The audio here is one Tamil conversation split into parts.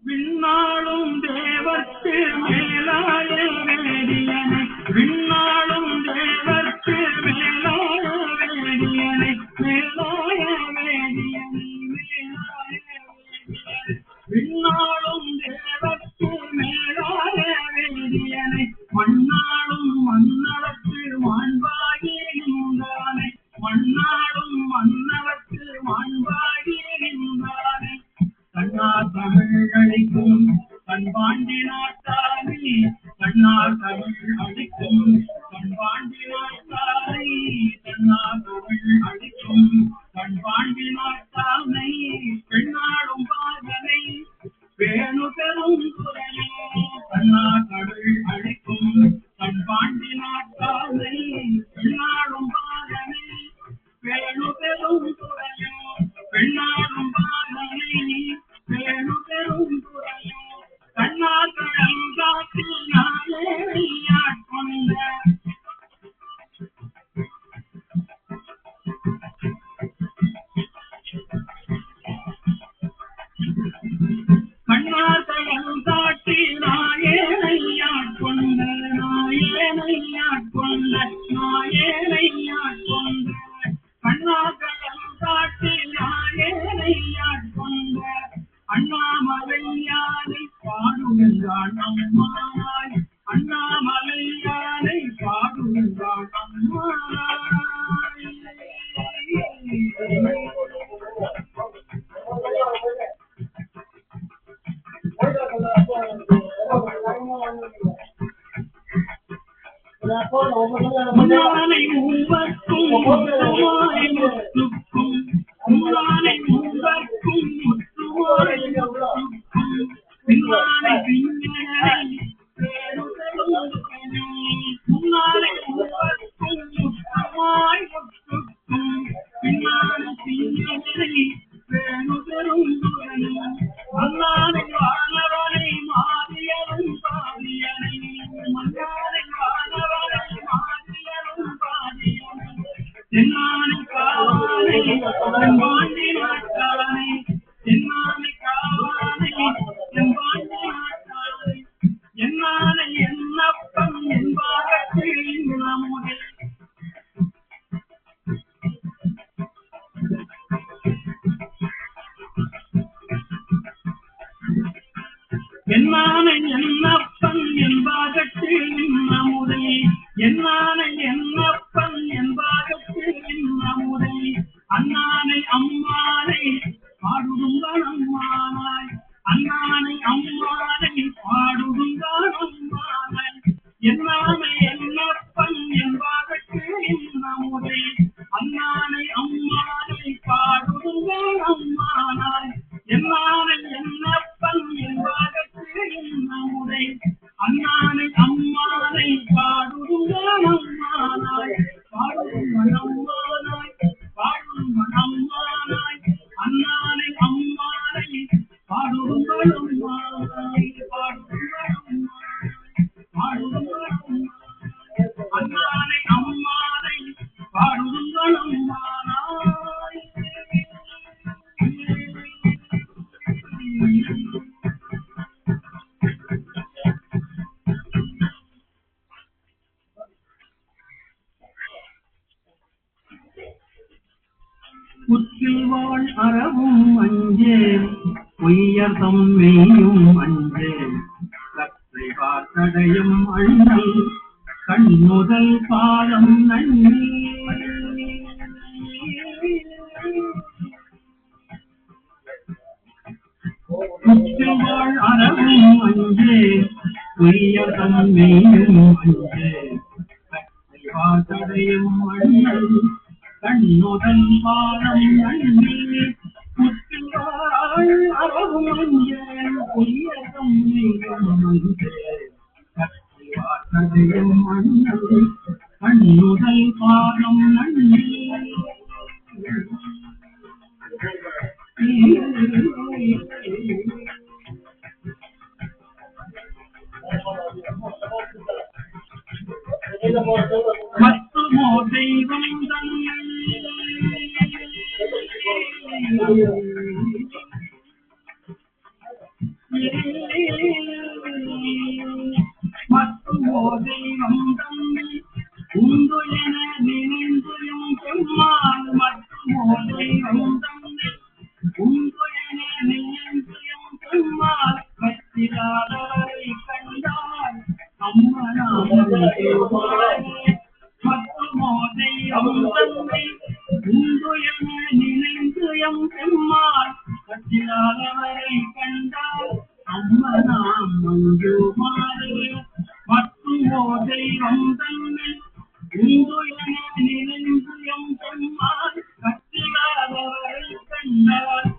விண்ணாளும் தேவர்க்கு மேலாய வேதியனை விண்ணாளும் தேவர்க்கு மேலாய வேதியனை மேலாய வேதியனை மேலாய வேதியனை விண்ணாளும் தேவர்க்கு மேலாய வேதியனை மண்ணாளும் மன்னவர்க்கு மாண்பாகி நின்றானை மண்ணாளும் மன்னவர்க்கு மாண்பாகி நின்றானை கண்ணார் தமிழ் அழிக்கும் கண்பாண்டி நாட்டானை கண்ணார் தமிழ் அழிக்கும் கண்பாண்டி நாட்டானை கண்ணார் தமிழ் அழிக்கும் கண்பாண்டி நாட்டானை பெண்ணாடும் பாகனை வேணு பெரும் குரலே கண்ணார் தமிழ் அழிக்கும் கண்பாண்டி நாட்டானை பெண்ணாடும் பாகனை வேணு பெரும் குரலே பெண்ணாடும் பாகனை வேணு பெரும் குரலே கண்ணார் கடல் காட்டில் நாளேயாட்கொண்ட கண்ணார் கடல் காட்டி நாயேனையாட்கொண்ட நாயேனையாட்கொண்ட நாயேனையாட்கொண்ட கண்ணார் கடல் காட்டி நாயேனையாட்கொண்ட அண்ணாமலையானை பாடுகின்றான் அம்மாய் அண்ணாமலையானை பாடுகின்றான் அம்மாய் முன்னானை மூவர்க்கும் முத்துமாய் முத்துக்கும் முன்னானை மூவர்க்கும் முத்துமாய் முத்துக்கும் பின்னானை பின்னனை முன்னானை மூவர்க்கும் முத்துமாய் முத்துக்கும் பின்னானை பின்னனை வேணு பெரும் மன்னானை வானவனை மாறியரும் பாதியனை மன்னானை வானவனை மாறியரும் பாதியனை தென்னானை காவானை தென்பாண்டி நாட்டானை தென்னானை காவானை தென்பாண்டி நாட்டானை என்னானை என்னப்பன் என்பாகத்தில் நம்முடைய என்னானை என்னப்பன் என்பாகத்தில் நம்முதை என்னானை என்னப்பன் என்பாகத்தில் நம்முதை அண்ணானை அம்மானை பாடுதுங்கான் அம்மானாய் அண்ணானை அம்மானை பாடுதுங்கான் அம்மானாய் என்னானை என்னப்பன் என்பாகத்தில் நம்முதை அண்ணானை அம்மானை பாடுதுங்கான் அம்மானாய் என்னானை என்னப்பன் என்பாகத்தில் நம்முதை அண்ணானை அம்மானை பாடுதுங்கான் அம்மானாய் பாடுதுங்கான் அம்மானாய் பாடுதுங்கான் அம்மானாய் அண்ணானை அம்மானை பாடுதுங்கான் அம்மானாய் பாடுதுங்கான் அம்மானாய் பாடுதுங்கான் அம்மானாய் அண்ணானை அம்மானை பாடுதுங்கான் அம்மானாய் புற்றில் வாழ் அறவும் அஞ்சேன் பொய்யர் தம்மெய்யும் அஞ்சேன் கற்றை பார்த்தடையும் அண்ணல் கண்ணுதல் பாதம் நன்னி புற்றில் வாழ் அறவும் அஞ்சேன் பொய்யர் தம்மெய்யும் அஞ்சேன் கற்றை பார்த்தடையும் அண்ணல் கண்ணுதல் பாதம் நன்னி புற்றில் வாழ் அறவும் அஞ்சேன் பொய்யர் தம்மெய்யும் அஞ்சேன் கற்றை பார்த்தடையும் அண்ணல் கண்ணுதல் பாதம் நன்னி மற்றுமோ தெய்வம் தன்னை மற்றுமோ தெய்வம் தன்னை உந்துயன நினைந்து எம் பெம்மாள் கட்டிலாதவரை கண்டால் அம்மனாம் மஞ்சுமாறு மற்றுமோ தெய்வம் தன்னை உந்துயன நினைந்து எம் பெம்மாள் கட்டிலாதவரை கண்டால்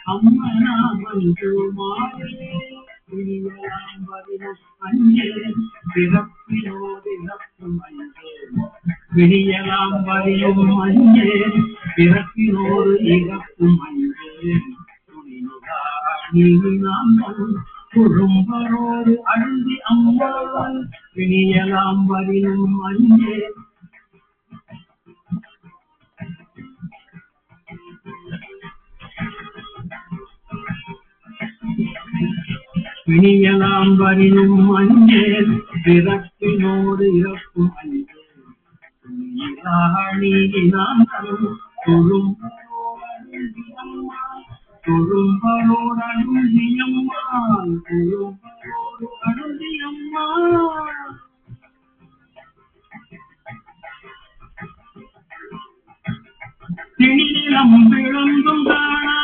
அம்மனாம் மஞ்சுமாறு அஞ்சே பிறப்பினோடிறப்பும் அஞ்சே விடியலாம் வரியும் அஞ்சே பிறப்பினோடு இறப்பும் அஞ்சே துணியாமல் குறும்பரோடு அழுந்தி அம்மாள் விடியலாம் வரியும் அஞ்சே பிணியலாம் வரினும் அஞ்சேல் பிறப்பினோடு இறப்பும் அஞ்சேல் தொழும்பரோடு அழுந்தியம்மாள் தொழும்பரோடு அழுந்தியம்மாள் திணிலம் விளங்கும் காணா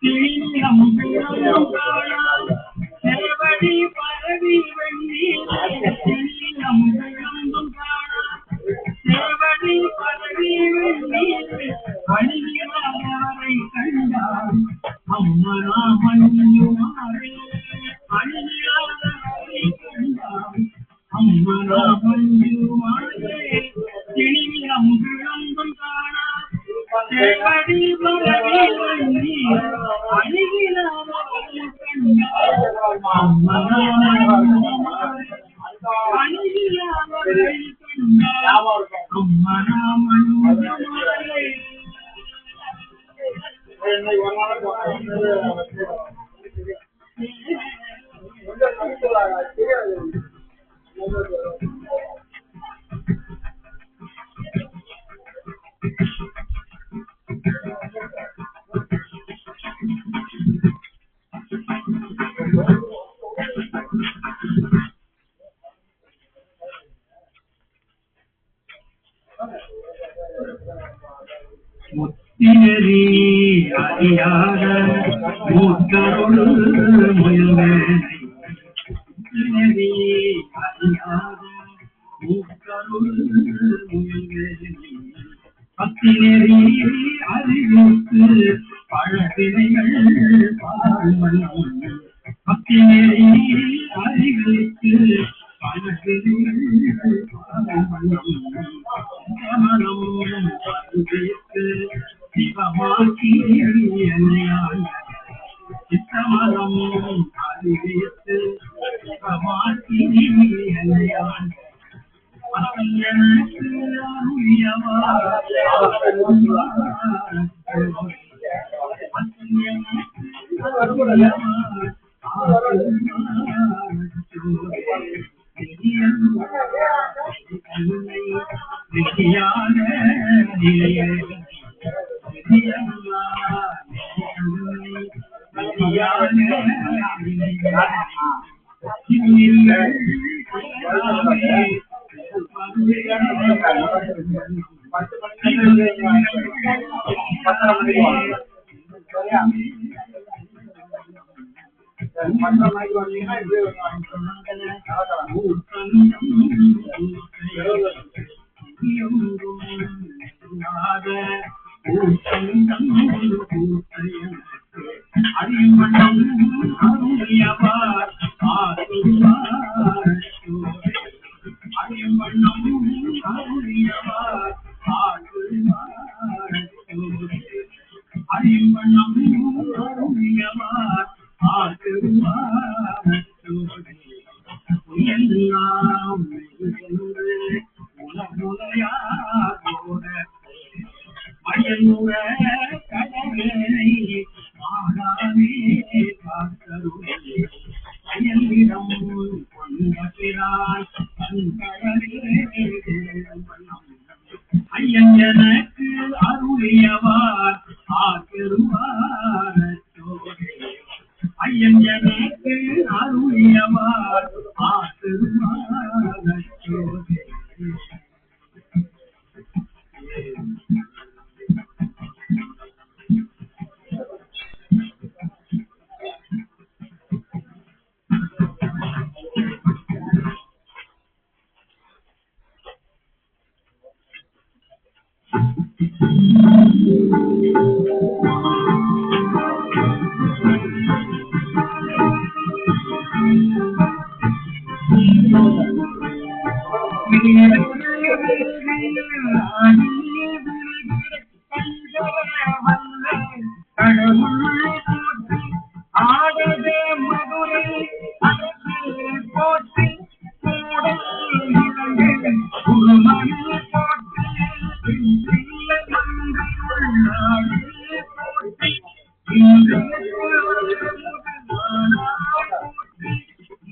திணிலம் விளங்கும் காணா சேவடி பரவி வெண்ணீர் திணிலம் விளங்கும் காணா சேவடி பரவி வெண்ணீர் அணிகிறவரை கண்டால் அம்மனா மஞ்சுமாரே அணிகிறவரை கண்டால் அம்மனா மஞ்சுமாரே திணிலம் விளங்கும் காணா சேவடி பரவி வெண்ணீர் அணிகிறவரை கண்டால் அம்மனா மஞ்சுமாரே அணிகிறவரை கண்டால் அம்மனா மஞ்சுமாரே முத்தினரி அறியாத மூத்தருள் முயல்வேனை முத்தினரி அறியாத மூத்தருள் முயல்வேனை பத்தினரி அறிவித்து பழவினைகள் பாருமல்லம் பத்தினரி அறிவித்து பழவினைகள் பாருமல்லம் கமலம் பருவித்து சிவமாக்கி என்னையான் சித்தமலம் அறிவித்து சிவமாக்கி என்னையான் எனக்கு ஐயன் எனக்கு அருளியவார் ஆக்கருவார சோதே ஐயன் எனக்கு அருளியவார் ஆக்கருவார சோதே ஆடதே மதுரை அரசில் போற்றி குருமணி போற்றி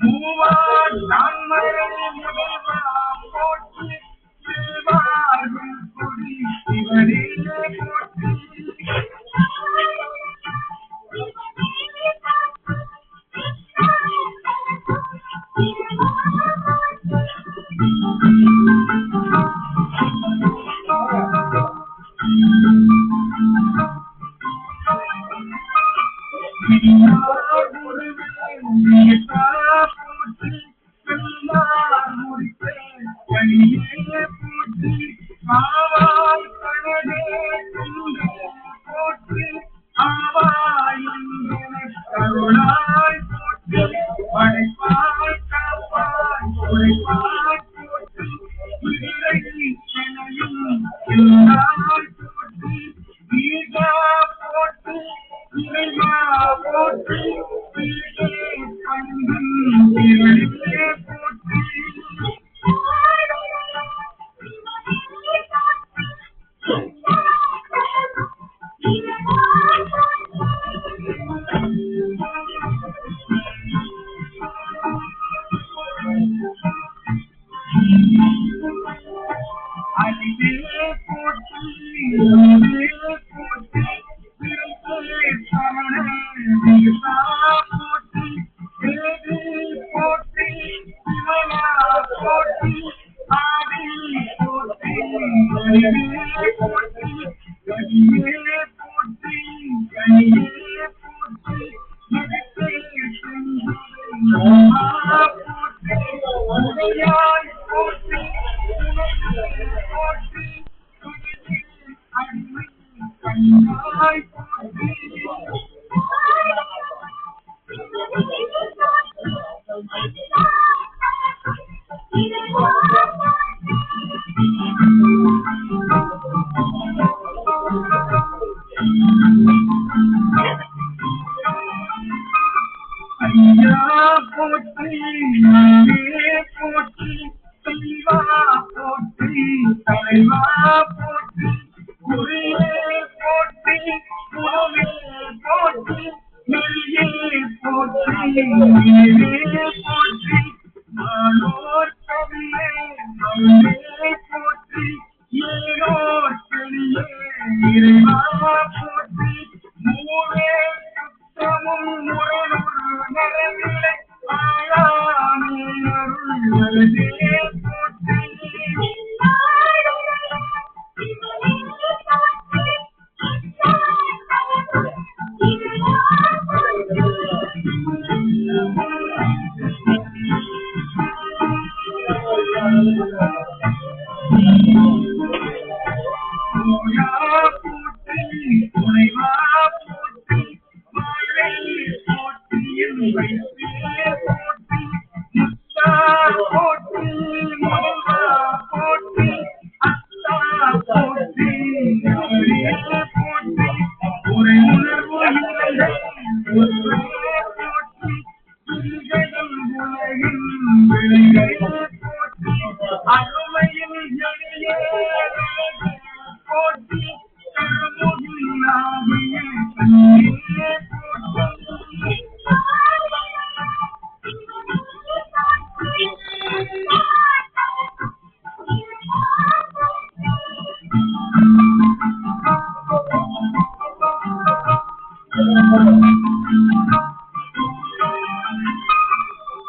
மூவார் தான்மறை முதல்வா போற்றி கொடி சிவனே போற்றி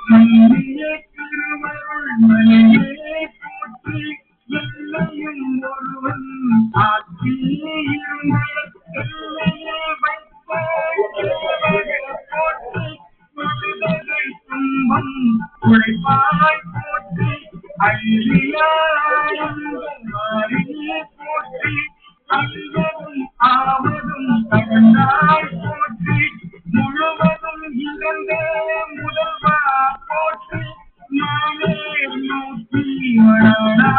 மல்லியே திருவருள் மலையே போற்றி எல்லையும் ஒருவன் ஆட்சி இருந்த எல்லையே வைத்த தேவரே போற்றி மனிதரை துன்பம் உழைப்பாய் போற்றி அள்ளியாய் மாறியே போற்றி அன்பதும் ஆவதும் தகந்தாய் போற்றி முழுவதும் இழந்த முதல்வா போற்றி நானே நோக்கி வளரா